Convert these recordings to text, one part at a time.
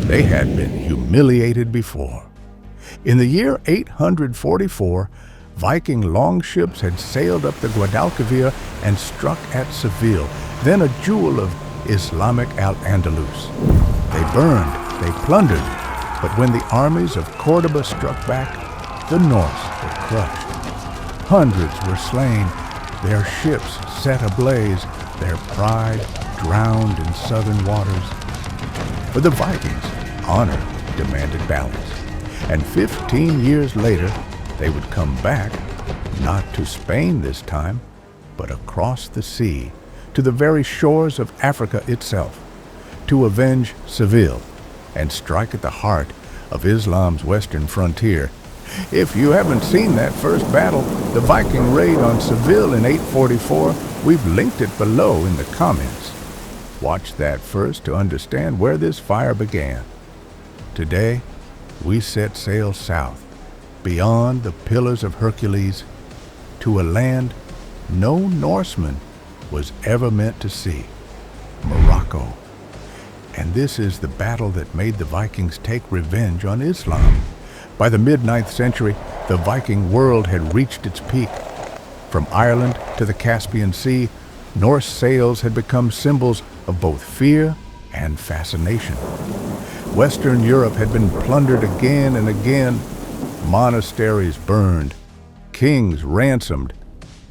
They had been humiliated before. In the year 844, Viking longships had sailed up the Guadalquivir and struck at Seville, then a jewel of Islamic al-Andalus. They burned, they plundered, but when the armies of Córdoba struck back, the Norse were crushed. Hundreds were slain, their ships set ablaze, their pride drowned in southern waters. For the Vikings, honor demanded balance, and 15 years later, they would come back, not to Spain this time, but across the sea, to the very shores of Africa itself, to avenge Seville and strike at the heart of Islam's western frontier. If you haven't seen that first battle, the Viking raid on Seville in 844, we've linked it below in the comments. Watch that first to understand where this fire began. Today, we set sail south, beyond the Pillars of Hercules, to a land no Norseman was ever meant to see, Morocco. And this is the battle that made the Vikings take revenge on Islam. By the mid-9th century, the Viking world had reached its peak. From Ireland to the Caspian Sea, Norse sails had become symbols of both fear and fascination. Western Europe had been plundered again and again, monasteries burned, kings ransomed,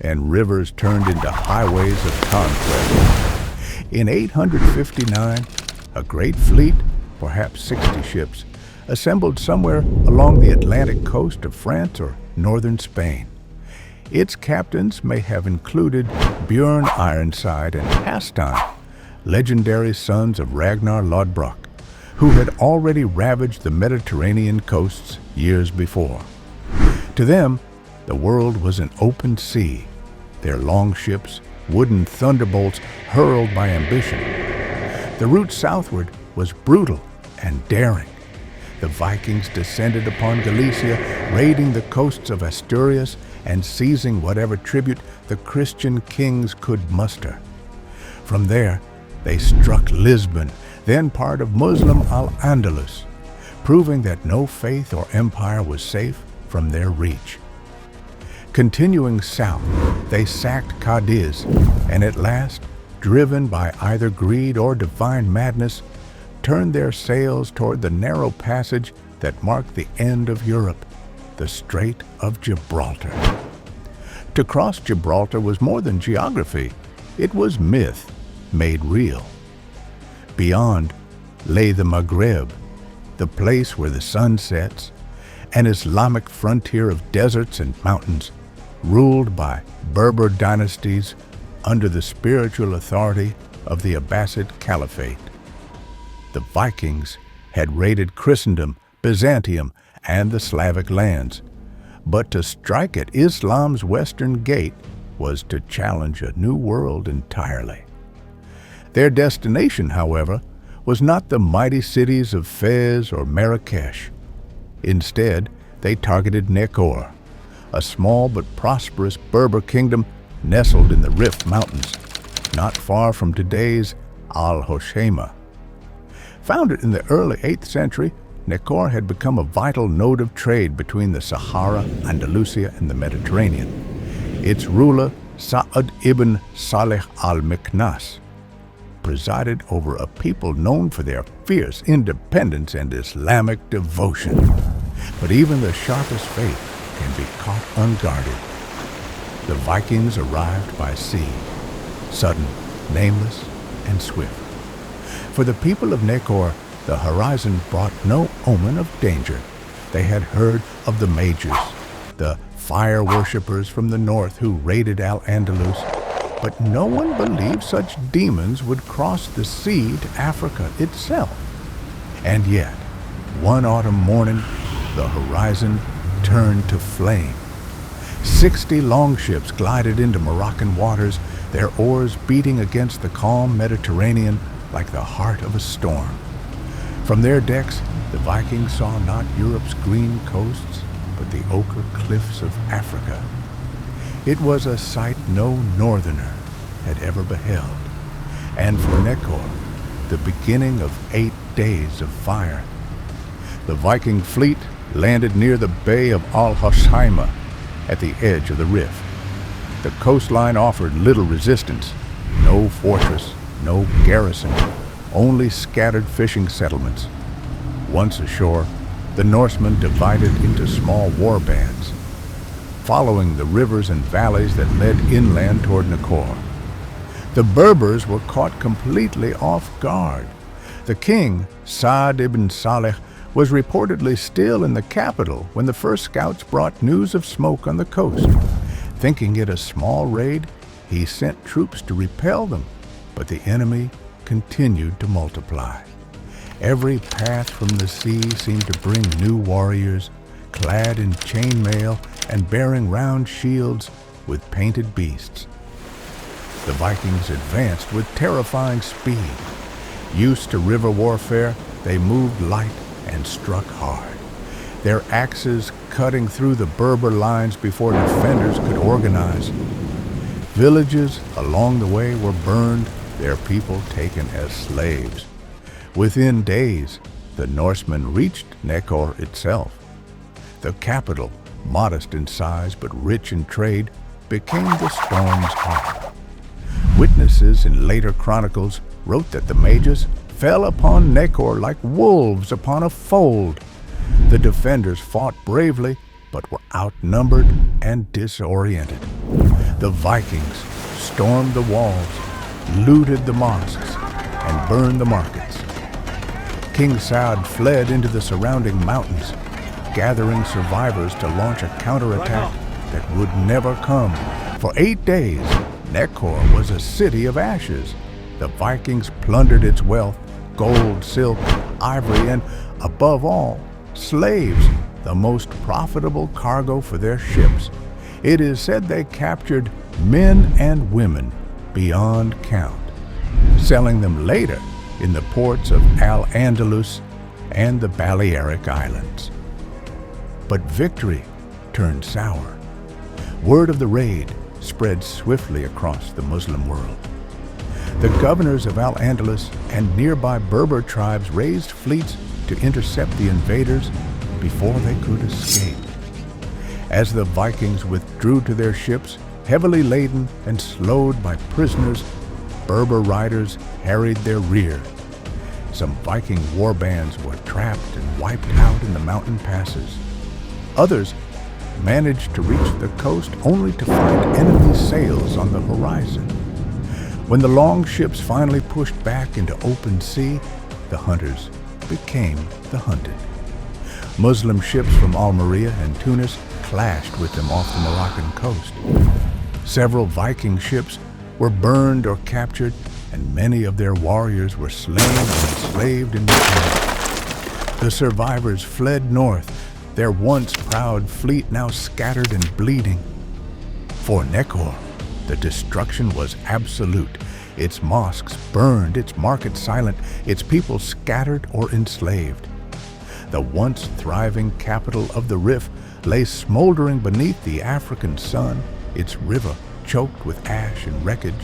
and rivers turned into highways of conquest. In 859, a great fleet, perhaps 60 ships, assembled somewhere along the Atlantic coast of France or northern Spain. Its captains may have included Björn Ironside and Hastan, legendary sons of Ragnar Lodbrok, who had already ravaged the Mediterranean coasts years before. To them, the world was an open sea, their longships wooden thunderbolts hurled by ambition. The route southward was brutal and daring. The Vikings descended upon Galicia, raiding the coasts of Asturias and seizing whatever tribute the Christian kings could muster. From there, they struck Lisbon, then part of Muslim al-Andalus, proving that no faith or empire was safe from their reach. Continuing south, they sacked Cadiz, and at last, driven by either greed or divine madness, turned their sails toward the narrow passage that marked the end of Europe, the Strait of Gibraltar. To cross Gibraltar was more than geography, it was myth made real. Beyond lay the Maghreb, the place where the sun sets, an Islamic frontier of deserts and mountains, ruled by Berber dynasties under the spiritual authority of the Abbasid Caliphate. The Vikings had raided Christendom, Byzantium, and the Slavic lands, but to strike at Islam's western gate was to challenge a new world entirely. Their destination, however, was not the mighty cities of Fez or Marrakesh. Instead, they targeted Nekor, a small but prosperous Berber kingdom nestled in the Rif Mountains, not far from today's Al-Hoshama. Founded in the early 8th century, Nekor had become a vital node of trade between the Sahara, Andalusia, and the Mediterranean. Its ruler, Sa'ad ibn Salih al-Miknas, presided over a people known for their fierce independence and Islamic devotion. But even the sharpest faith can be caught unguarded. The Vikings arrived by sea, sudden, nameless, and swift. For the people of Nekor, the horizon brought no omen of danger. They had heard of the Mages, the fire worshippers from the north who raided al-Andalus, but no one believed such demons would cross the sea to Africa itself. And yet, one autumn morning, the horizon turned to flame. 60 longships glided into Moroccan waters, their oars beating against the calm Mediterranean like the heart of a storm. From their decks, the Vikings saw not Europe's green coasts, but the ochre cliffs of Africa. It was a sight no northerner had ever beheld, and for Nekor, the beginning of 8 days of fire. The Viking fleet landed near the Bay of al-Hoshima at the edge of the rift. The coastline offered little resistance. No fortress, no garrison, only scattered fishing settlements. Once ashore, the Norsemen divided into small war bands, following the rivers and valleys that led inland toward Nekor. The Berbers were caught completely off guard. The king, Sa'd ibn Saleh, was reportedly still in the capital when the first scouts brought news of smoke on the coast. Thinking it a small raid, he sent troops to repel them, but the enemy continued to multiply. Every path from the sea seemed to bring new warriors, clad in chainmail and bearing round shields with painted beasts. The Vikings advanced with terrifying speed. Used to river warfare, they moved light and struck hard, their axes cutting through the Berber lines before defenders could organize. Villages along the way were burned, their people taken as slaves. Within days, the Norsemen reached Nekor itself. The capital, modest in size but rich in trade, became the storm's heart. Witnesses in later chronicles wrote that the mages fell upon Nekor like wolves upon a fold. The defenders fought bravely, but were outnumbered and disoriented. The Vikings stormed the walls, looted the mosques, and burned the markets. King Sa'd fled into the surrounding mountains, gathering survivors to launch a counterattack that would never come. For 8 days, Nekor was a city of ashes. The Vikings plundered its wealth, gold, silk, ivory, and, above all, slaves, the most profitable cargo for their ships. It is said they captured men and women beyond count, selling them later in the ports of al-Andalus and the Balearic Islands. But victory turned sour. Word of the raid spread swiftly across the Muslim world. The governors of al-Andalus and nearby Berber tribes raised fleets to intercept the invaders before they could escape. As the Vikings withdrew to their ships, heavily laden and slowed by prisoners, Berber riders harried their rear. Some Viking war bands were trapped and wiped out in the mountain passes. Others managed to reach the coast only to find enemy sails on the horizon. When the longships finally pushed back into open sea, the hunters became the hunted. Muslim ships from Almeria and Tunis clashed with them off the Moroccan coast. Several Viking ships were burned or captured, and many of their warriors were slain and enslaved in return. The survivors fled north, their once proud fleet now scattered and bleeding. For Nekor, the destruction was absolute. Its mosques burned, its markets silent, its people scattered or enslaved. The once thriving capital of the Rif lay smoldering beneath the African sun, its river choked with ash and wreckage.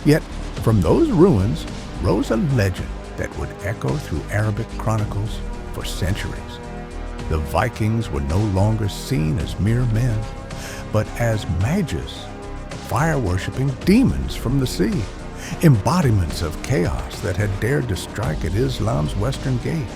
Yet from those ruins rose a legend that would echo through Arabic chronicles for centuries. The Vikings were no longer seen as mere men, but as mages, fire-worshipping demons from the sea, embodiments of chaos that had dared to strike at Islam's western gate.